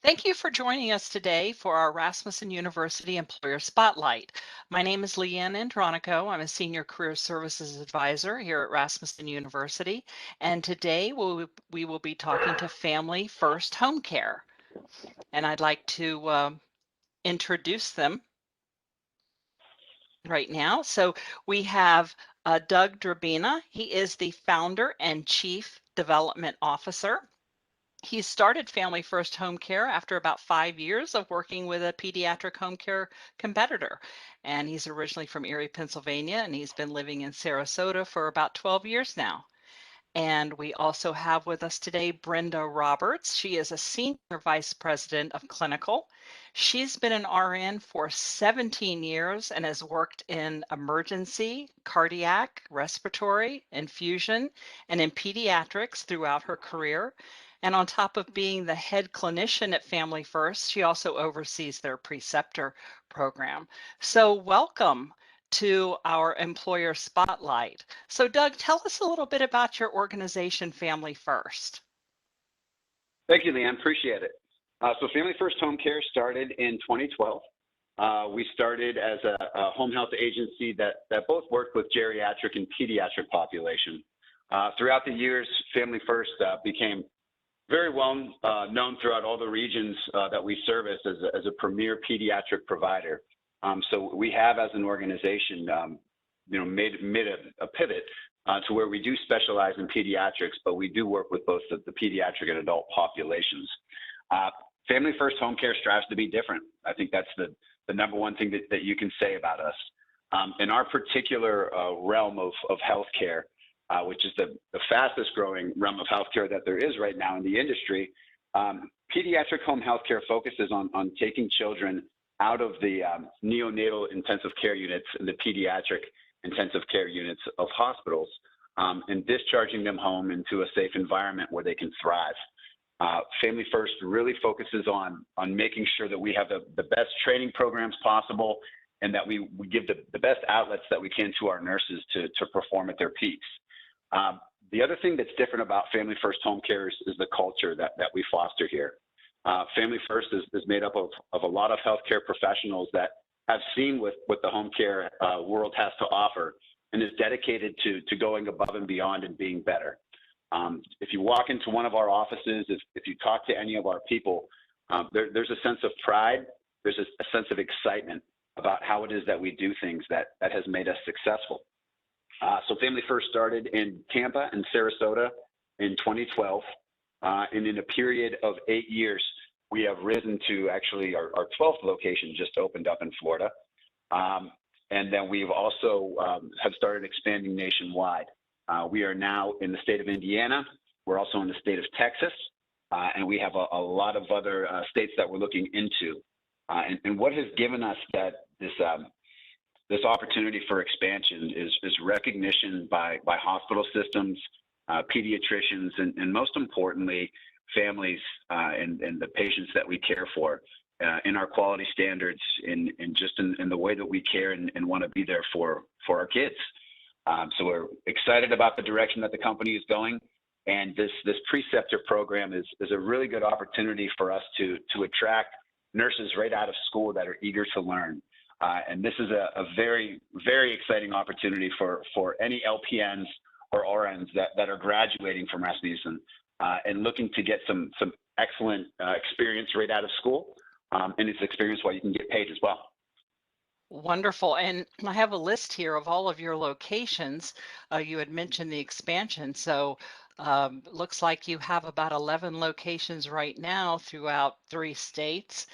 Thank you for joining us today for our Rasmussen University Employer Spotlight. My name is Leanne Andronico. I'm a Senior Career Services Advisor here at Rasmussen University, and today we will be talking to Family First Home Care. And I'd like to introduce them right now. So we have Doug Drabina. He is the founder and Chief Development Officer. He started Family First Home Care after about 5 years of working with a pediatric home care competitor. And he's originally from Erie, Pennsylvania, and he's been living in Sarasota for about 12 years now. And we also have with us today Brenda Roberts. She is a Senior Vice President of Clinical. She's been an RN for 17 years and has worked in emergency, cardiac, respiratory, infusion, and in pediatrics throughout her career. And on top of being the head clinician at Family First, she also oversees their preceptor program. So welcome to our employer spotlight. So Doug, tell us a little bit about your organization, Family First. Thank you, Leanne. Appreciate it. So Family First Home Care started in 2012. We started as a home health agency that both worked with geriatric and pediatric population. Throughout the years, Family First became very well known throughout all the regions that we service as a premier pediatric provider. So we have, as an organization, made a pivot to where we do specialize in pediatrics, but we do work with both the pediatric and adult populations. Family First Home Care strives to be different. I think that's the number one thing that you can say about us. In our particular realm of healthcare, which is the fastest growing realm of healthcare that there is right now in the industry, pediatric home healthcare focuses on taking children out of the neonatal intensive care units and the pediatric intensive care units of hospitals and discharging them home into a safe environment where they can thrive. Family First really focuses on making sure that we have the best training programs possible and that we give the best outlets that we can to our nurses to perform at their peaks. The other thing that's different about Family First Home Care is the culture that we foster here. Family First is made up of a lot of healthcare professionals that have seen what the home care world has to offer and is dedicated to going above and beyond and being better. If you walk into one of our offices, if you talk to any of our people, there's a sense of pride, there's a sense of excitement about how it is that we do things that has made us successful. So Family First started in Tampa and Sarasota in 2012. And in a period of 8 years, we have risen to actually our 12th location just opened up in Florida. And then we've also have started expanding nationwide. We are now in the state of Indiana. We're also in the state of Texas. And we have a lot of other states that we're looking into. And what has given us this opportunity for expansion is recognition by hospital systems, pediatricians, and most importantly, families and the patients that we care for in our quality standards and just in the way that we care and want to be there for our kids. So we're excited about the direction that the company is going. And this preceptor program is a really good opportunity for us to attract nurses right out of school that are eager to learn. And this is a very, very exciting opportunity for any LPNs or RNs that are graduating from Rasmussen and looking to get some excellent experience right out of school. And it's experience while you can get paid as well. Wonderful. And I have a list here of all of your locations. You had mentioned the expansion. So looks like you have about 11 locations right now throughout 3 states.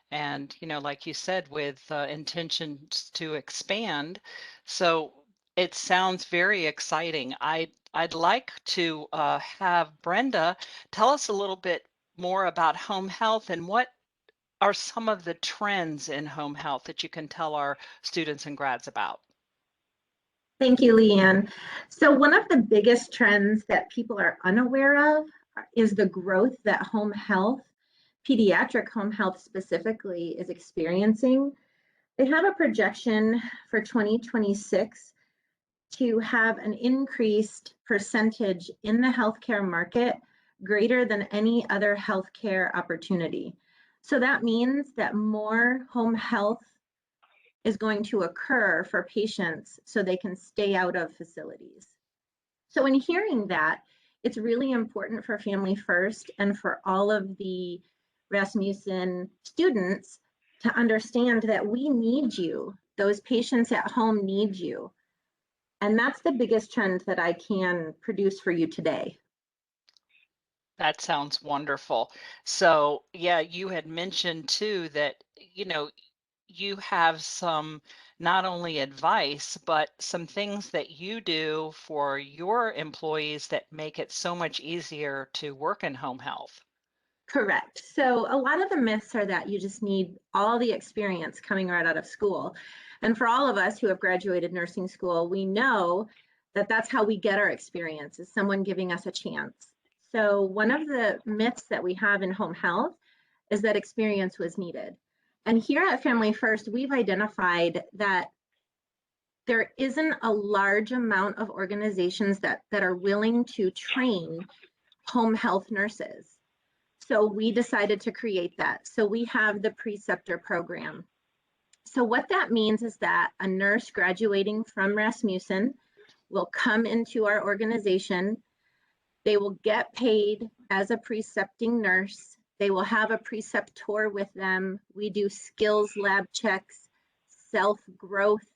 And, like you said, with intentions to expand. So it sounds very exciting. I'd like to have Brenda tell us a little bit more about home health and what are some of the trends in home health that you can tell our students and grads about? Thank you, Leanne. So one of the biggest trends that people are unaware of is the growth that home health, pediatric home health specifically, is experiencing. They have a projection for 2026 to have an increased percentage in the healthcare market greater than any other healthcare opportunity. So that means that more home health is going to occur for patients so they can stay out of facilities. So in hearing that, it's really important for Family First and for all of the Rasmussen students to understand that we need you. Those patients at home need you. And that's the biggest trend that I can produce for you today. That sounds wonderful. So, yeah, you had mentioned too that, you have some not only advice, but some things that you do for your employees that make it so much easier to work in home health. Correct. So a lot of the myths are that you just need all the experience coming right out of school. And for all of us who have graduated nursing school, we know that that's how we get our experience, is someone giving us a chance. So one of the myths that we have in home health is that experience was needed. And here at Family First, we've identified that there isn't a large amount of organizations that are willing to train home health nurses. So we decided to create that. So we have the preceptor program. So what that means is that a nurse graduating from Rasmussen will come into our organization. They will get paid as a precepting nurse. They will have a preceptor with them. We do skills lab checks, self-growth.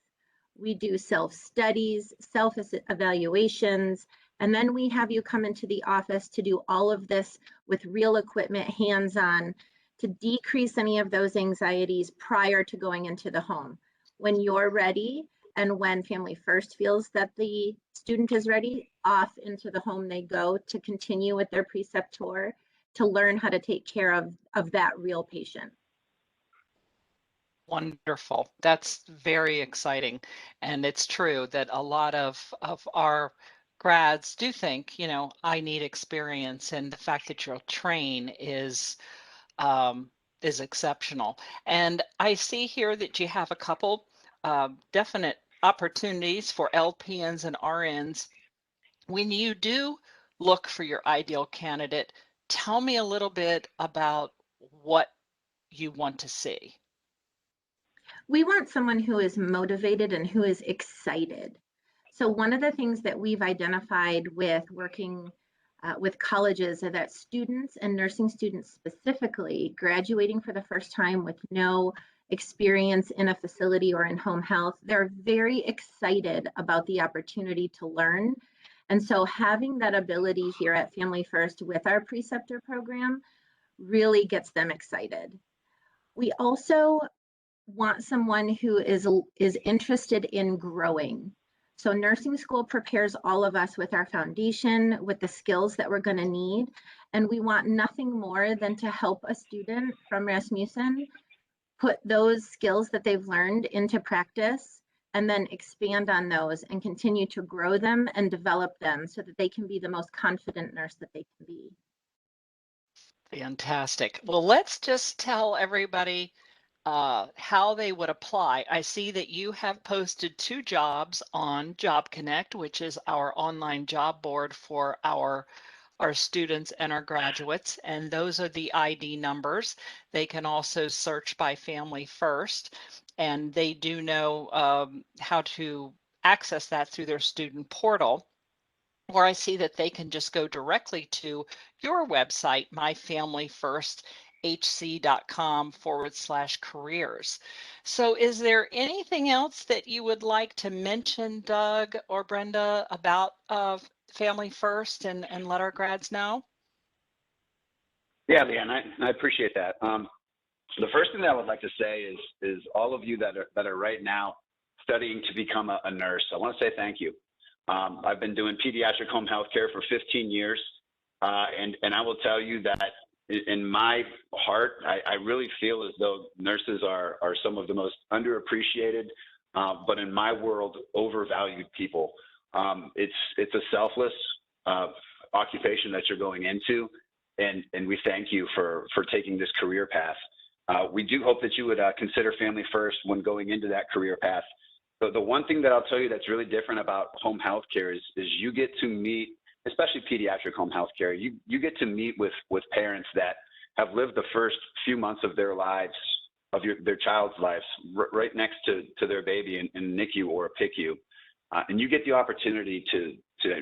We do self-studies, self-evaluations, and then we have you come into the office to do all of this with real equipment, hands-on, to decrease any of those anxieties prior to going into the home. When you're ready and when Family First feels that the student is ready, off into the home they go to continue with their preceptor to learn how to take care of that real patient. Wonderful. That's very exciting. And it's true that a lot of our grads do think, I need experience, and the fact that you'll train is exceptional. And I see here that you have a couple definite opportunities for LPNs and RNs. When you do look for your ideal candidate, tell me a little bit about what you want to see. We want someone who is motivated and who is excited. So one of the things that we've identified with working with colleges are that students, and nursing students specifically, graduating for the first time with no experience in a facility or in home health, they're very excited about the opportunity to learn. And so having that ability here at Family First with our preceptor program really gets them excited. We also want someone who is interested in growing. So nursing school prepares all of us with our foundation, with the skills that we're going to need. And we want nothing more than to help a student from Rasmussen put those skills that they've learned into practice and then expand on those and continue to grow them and develop them so that they can be the most confident nurse that they can be. Fantastic. Well, let's just tell everybody how they would apply. I see that you have posted 2 jobs on Job Connect, which is our online job board for our students and our graduates, and those are the ID numbers. They can also search by Family First, and they do know how to access that through their student portal. Or I see that they can just go directly to your website, myfamilyfirsthc.com/careers. So is there anything else that you would like to mention, Doug or Brenda, about Family First and let our grads know? Yeah, Leanne, I appreciate that. The first thing that I would like to say is all of you that are right now studying to become a nurse, I want to say thank you. I've been doing pediatric home health care for 15 years, and I will tell you that in my heart, I really feel as though nurses are some of the most underappreciated, but in my world, overvalued people. It's a selfless occupation that you're going into, and we thank you for taking this career path. We do hope that you would consider Family First when going into that career path. The one thing that I'll tell you that's really different about home health care is you get to meet, especially pediatric home health care, you get to meet with parents that have lived the first few months of their lives, their child's lives, right next to their baby in NICU or a PICU. And you get the opportunity to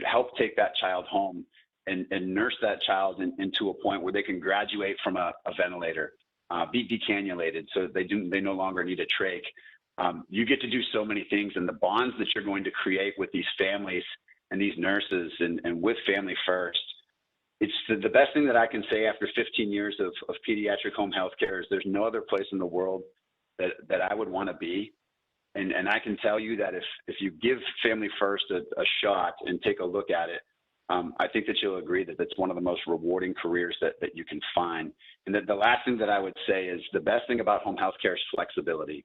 help take that child home and nurse that child into a point where they can graduate from a ventilator, be decannulated so that they no longer need a trach. You get to do so many things, and the bonds that you're going to create with these families and these nurses and with Family First, it's the best thing that I can say after 15 years of pediatric home health care is there's no other place in the world that I would want to be. And I can tell you that if you give Family First a shot and take a look at it, I think that you'll agree that it's one of the most rewarding careers that you can find. And that the last thing that I would say is the best thing about home health care is flexibility.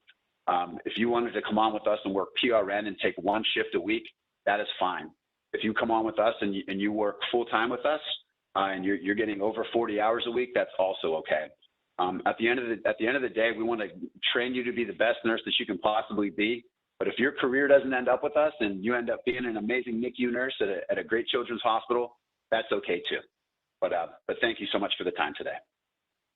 If you wanted to come on with us and work PRN and take one shift a week, that is fine. If you come on with us and you work full-time with us and you're getting over 40 hours a week, that's also okay. At the end of the day, we want to train you to be the best nurse that you can possibly be. But if your career doesn't end up with us and you end up being an amazing NICU nurse at a great children's hospital, that's okay too. But thank you so much for the time today.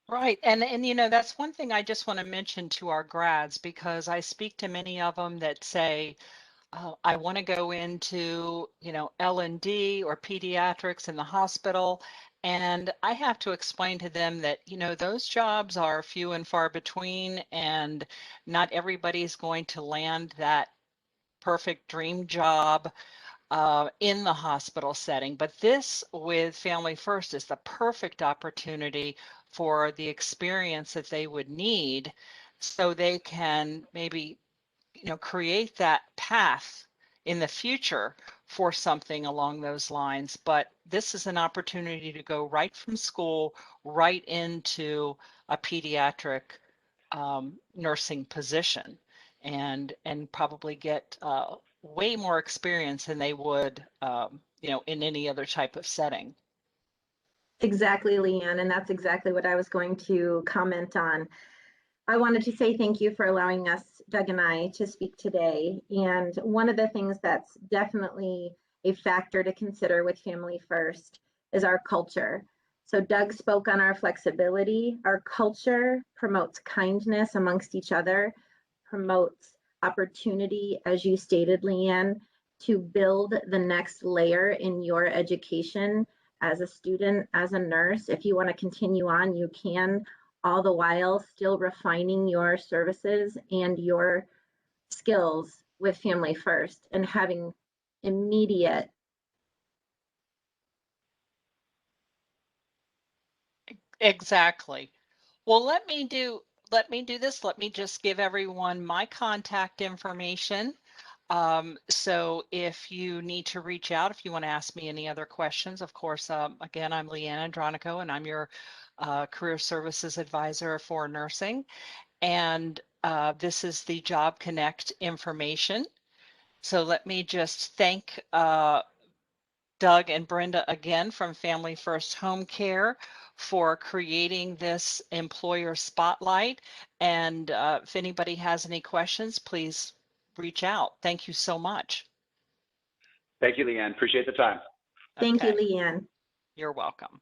Right. And you know, that's one thing I just want to mention to our grads, because I speak to many of them that say, I want to go into, you know, L&D or pediatrics in the hospital. And I have to explain to them that, you know, those jobs are few and far between, and not everybody's going to land that perfect dream job in the hospital setting. But this with Family First is the perfect opportunity for the experience that they would need, so they can maybe, you know, create that path in the future for something along those lines. But this is an opportunity to go right from school right into a pediatric nursing position, and probably get way more experience than they would, you know, in any other type of setting. Exactly, Leanne, and that's exactly what I was going to comment on. I wanted to say thank you for allowing us, Doug and I, to speak today. And one of the things that's definitely a factor to consider with Family First is our culture. So Doug spoke on our flexibility. Our culture promotes kindness amongst each other, promotes opportunity, as you stated, Leanne, to build the next layer in your education as a student, as a nurse. If you want to continue on, you can, all the while still refining your services and your skills with Family First and having immediate. Exactly. Well, let me do this. Let me just give everyone my contact information. So if you need to reach out, if you want to ask me any other questions, of course, again, I'm Leanne Andronico, and I'm your career services advisor for nursing. And this is the Job Connect information. So let me just thank Doug and Brenda again from Family First Home Care for creating this employer spotlight. And if anybody has any questions, please reach out. Thank you so much. Thank you, Leanne. Appreciate the time. Thank you, Okay. Leanne. You're welcome.